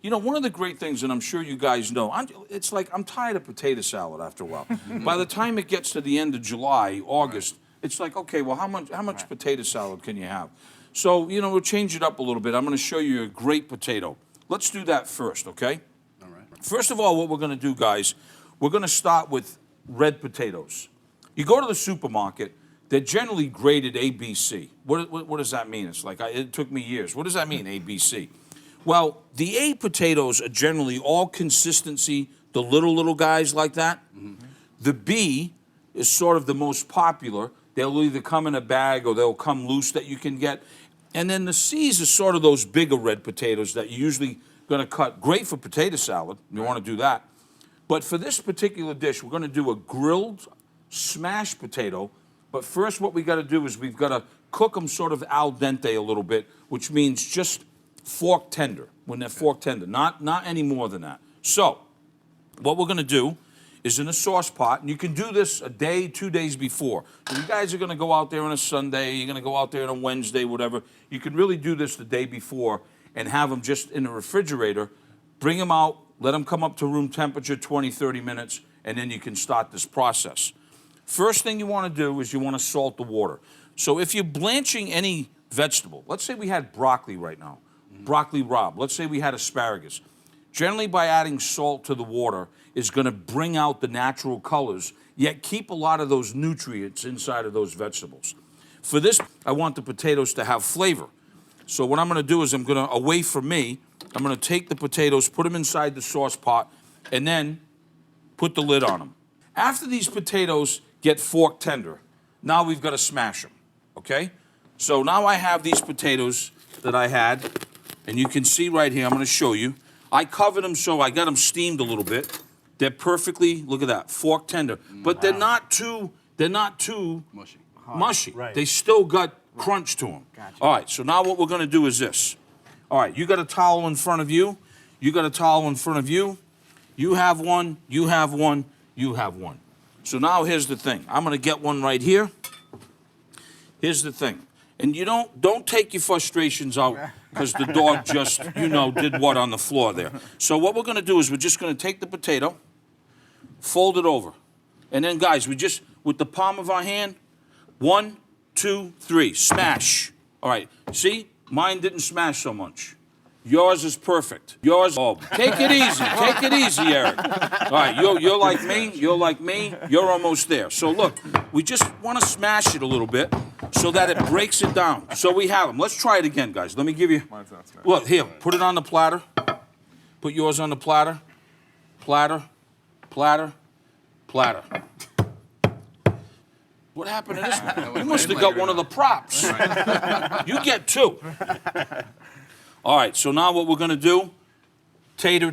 You know, one of the great things, and I'm sure you guys know, it's like I'm tired of potato salad after a while. By the time it gets to the end of July, August, it's like, okay, well, how much potato salad can you have? So, you know, we'll change it up a little bit. I'm going to show you a great potato. Let's do that first, okay? All right. First of all, what we're going to do, guys, we're going to start with red potatoes. You go to the supermarket, they're generally graded A, B, C. What does that mean? It's like, it took me years. What does that mean, A, B, C? Well, the A potatoes are generally all consistency, the little guys like that. Mm-hmm. The B is sort of the most popular. They'll either come in a bag or they'll come loose that you can get. And then the C's are sort of those bigger red potatoes that you're usually going to cut. Great for potato salad. You want to do that. But for this particular dish, we're going to do a grilled smashed potato. But first what we got to do is we've got to cook them sort of al dente a little bit, which means just fork tender, when they're fork tender, not any more than that. So what we're going to do is in a sauce pot, and you can do this a day, 2 days before. So you guys are going to go out there on a Sunday, you're going to go out there on a Wednesday, whatever. You can really do this the day before and have them just in the refrigerator, bring them out, let them come up to room temperature, 20, 30 minutes, and then you can start this process. First thing you want to do is you want to salt the water. So if you're blanching any vegetable, let's say we had broccoli right now, broccoli rabe, let's say we had asparagus. Generally by adding salt to the water is going to bring out the natural colors, yet keep a lot of those nutrients inside of those vegetables. For this, I want the potatoes to have flavor. So what I'm going to do is I'm going to, away from me, I'm going to take the potatoes, put them inside the sauce pot, and then put the lid on them. After these potatoes get fork tender, now we've got to smash them, okay? So now I have these potatoes that I had, and you can see right here, I'm going to show you. I covered them so I got them steamed a little bit. They're perfectly, look at that, fork tender. But they're not too mushy. Right. They still got crunch to them. Gotcha. All right, so now what we're going to do is this. All right, you got a towel in front of you. You got a towel in front of you. You have one, you have one, you have one. So now here's the thing. I'm going to get one right here. Here's the thing. And you don't take your frustrations out because the dog just, did what on the floor there. So what we're going to do is we're just going to take the potato, fold it over. And then, guys, we just, with the palm of our hand, 1, 2, 3, smash. All right, see? Mine didn't smash so much. Yours is perfect. Yours, take it easy, Eric. All right, you're like me, you're almost there. So look, we just want to smash it a little bit so that it breaks it down. So we have them. Let's try it again, guys. Let me give you, look, here, put it on the platter. Put yours on the platter. Platter, platter, platter. What happened to this one? You must have got one of the props. You get 2. All right, so now what we're going to do, tater.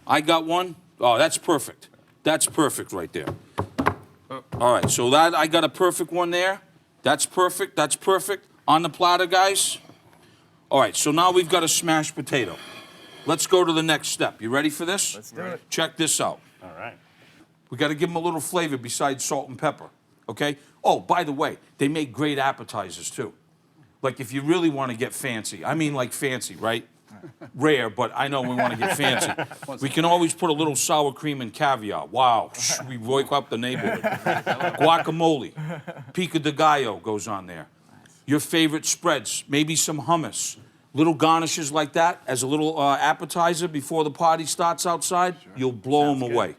I got one. Oh, that's perfect. That's perfect right there. All right, so that I got a perfect one there. That's perfect. On the platter, guys. All right, so now we've got a smashed potato. Let's go to the next step. You ready for this? Let's do it. Check this out. All right. We got to give them a little flavor besides salt and pepper, okay? Oh, by the way, they make great appetizers, too. Like, if you really want to get fancy, I mean like fancy, right? Rare, but I know we want to get fancy. We can always put a little sour cream and caviar. Wow, we wake up the neighborhood. Guacamole, pico de gallo goes on there. Your favorite spreads, maybe some hummus. Little garnishes like that as a little appetizer before the party starts outside. Sure. You'll blow them away.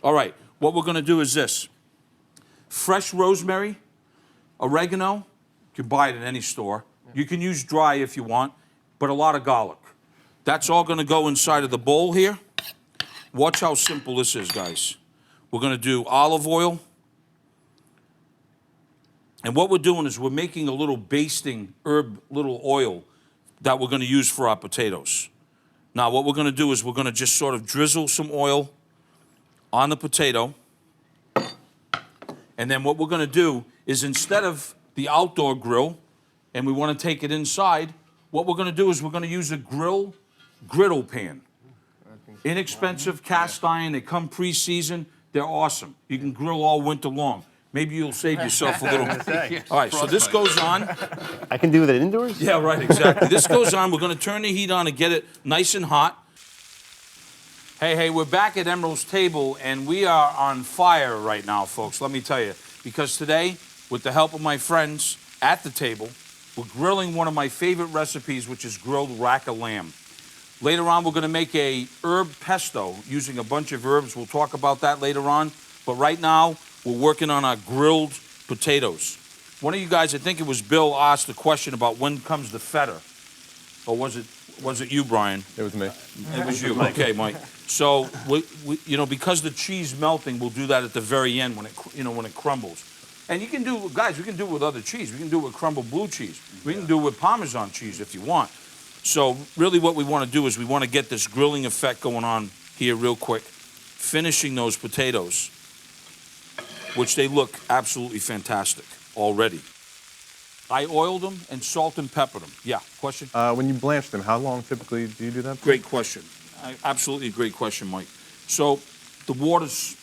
All right, what we're going to do is this. Fresh rosemary, oregano. You can buy it at any store. You can use dry if you want, but a lot of garlic. That's all going to go inside of the bowl here. Watch how simple this is, guys. We're going to do olive oil. And what we're doing is we're making a little basting little oil that we're going to use for our potatoes. Now, what we're going to do is we're going to just sort of drizzle some oil on the potato. And then what we're going to do is instead of the outdoor grill, and we want to take it inside, what we're going to do is we're going to use a griddle pan. Inexpensive cast iron. They come pre-seasoned. They're awesome. You can grill all winter long. Maybe you'll save yourself a little. All right, so this goes on. I can do that indoors? Yeah, right, exactly. This goes on. We're going to turn the heat on and get it nice and hot. Hey, we're back at Emeril's table, and we are on fire right now, folks, let me tell you. Because today, with the help of my friends at the table, we're grilling one of my favorite recipes, which is grilled rack of lamb. Later on, we're going to make a herb pesto using a bunch of herbs. We'll talk about that later on. But right now, we're working on our grilled potatoes. One of you guys, I think it was Bill, asked a question about when comes the feta. Or was it you, Brian? It was me. It was you. Okay, Mike. So, because the cheese melting, we'll do that at the very end when it crumbles. And you can do, guys, we can do it with other cheese. We can do it with crumbled blue cheese. We can do it with Parmesan cheese if you want. So, really what we want to do is we want to get this grilling effect going on here real quick. Finishing those potatoes, which they look absolutely fantastic already. I oiled them and salt and peppered them. Yeah, question? When you blanch them, how long typically do you do that for? Great question. Absolutely a great question, Mike. So the water's,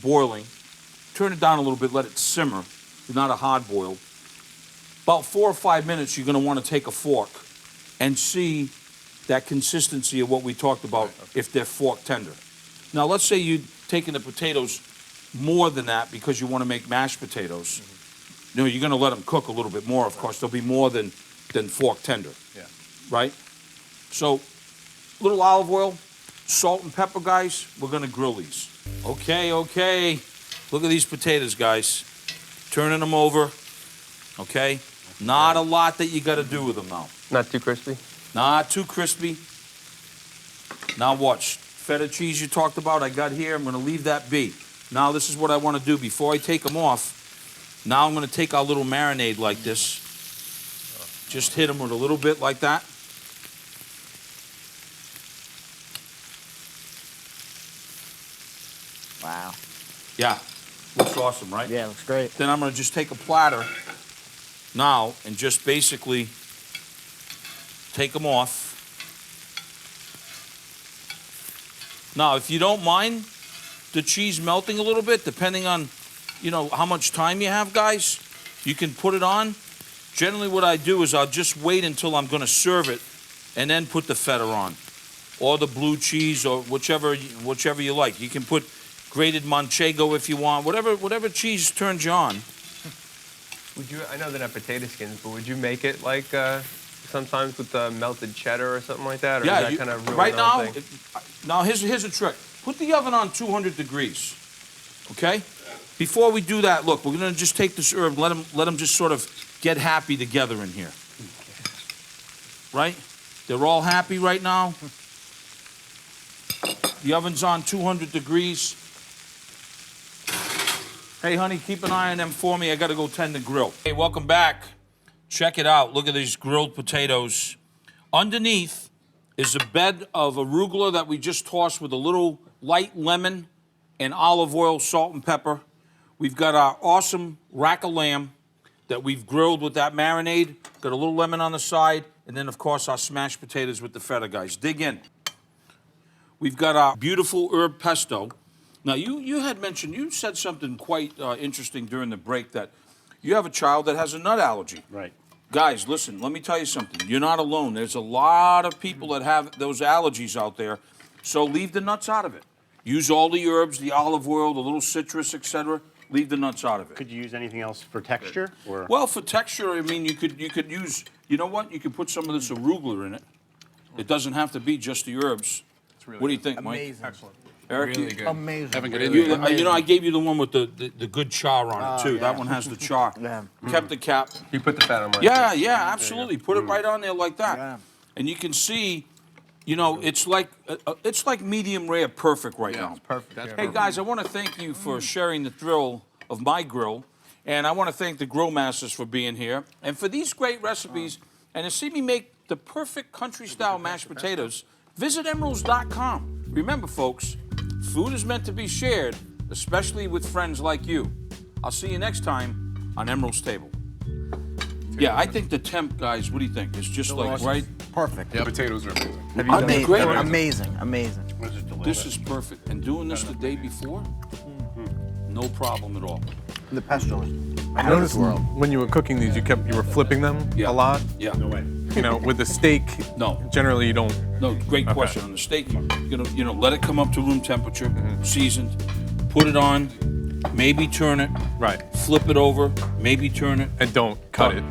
boiling. Turn it down a little bit, let it simmer. Not a hard boil. About 4 or 5 minutes, you're going to want to take a fork and see that consistency of what we talked about, if they're fork tender. Now, let's say you're taking the potatoes more than that because you want to make mashed potatoes. You're going to let them cook a little bit more, of course. They'll be more than fork tender. Yeah. Right? So, little olive oil, salt and pepper, guys. We're going to grill these. Okay. Look at these potatoes, guys. Turning them over. Okay? Not a lot that you got to do with them now. Not too crispy? Not too crispy. Now watch. Feta cheese you talked about, I got here. I'm going to leave that be. Now this is what I want to do. Before I take them off, now I'm going to take our little marinade like this. Just hit them with a little bit like that. Wow. Yeah. Looks awesome, right? Yeah, looks great. Then I'm going to just take a platter now and just basically take them off. Now, if you don't mind the cheese melting a little bit, depending on, how much time you have, guys, you can put it on. Generally, what I do is I'll just wait until I'm going to serve it and then put the feta on, or the blue cheese, or whichever you like. You can put grated manchego if you want, whatever cheese turns you on. Would you? I know they're not potato skins, but would you make it like sometimes with melted cheddar or something like that? Or Yeah, does that kind of ruin right the whole now. thing? Now here's a trick. Put the oven on 200 degrees. Okay. Before we do that, look, we're gonna just take this herb, let them just sort of get happy together in here. Right? They're all happy right now. The oven's on 200 degrees. Hey, honey, keep an eye on them for me. I got to go tend the grill. Hey, welcome back. Check it out. Look at these grilled potatoes. Underneath is a bed of arugula that we just tossed with a little light lemon and olive oil, salt and pepper. We've got our awesome rack of lamb that we've grilled with that marinade. Got a little lemon on the side. And then, of course, our smashed potatoes with the feta, guys. Dig in. We've got our beautiful herb pesto. Now, you said something quite interesting during the break, that you have a child that has a nut allergy. Right. Guys, listen, let me tell you something. You're not alone. There's a lot of people that have those allergies out there, so leave the nuts out of it. Use all the herbs, the olive oil, the little citrus, etc. Leave the nuts out of it. Could you use anything else for texture? Or? Well, for texture, I mean, you could use, you know what? You could put some of this arugula in it. It doesn't have to be just the herbs. Really what do you think, Mike? Amazing. Excellent. Eric, Really good. Amazing. Haven't got anything. I gave you the one with the good char on it, too. Yeah. That one has the char. Yeah. Kept the cap. You put the fat on mine. Yeah, absolutely. Put it right on there like that. Yeah. And you can see, it's like medium rare perfect right now. It's perfect. That's Hey, perfect. guys, I want to thank you for sharing the thrill of my grill. And I want to thank the Grill Masters for being here. And for these great recipes, and to see me make the perfect country-style mashed potatoes, visit emerils.com. Remember, folks, food is meant to be shared, especially with friends like you. I'll see you next time on Emeril's Table. Yeah, I think the temp, guys, what do you think? It's just like, right? Perfect. The potatoes are amazing. Have you Aren't they great? Amazing. Amazing. This is perfect. And doing this the day before, no problem at all. The pesto is I out of noticed this world. when you were cooking these, you were flipping them Yeah. a lot. Yeah. You know, with the steak, No. generally you don't. No, great question. On the steak, let it come up to room temperature, seasoned, put it on, maybe turn it, Right. flip it over, maybe turn it. And don't cut it.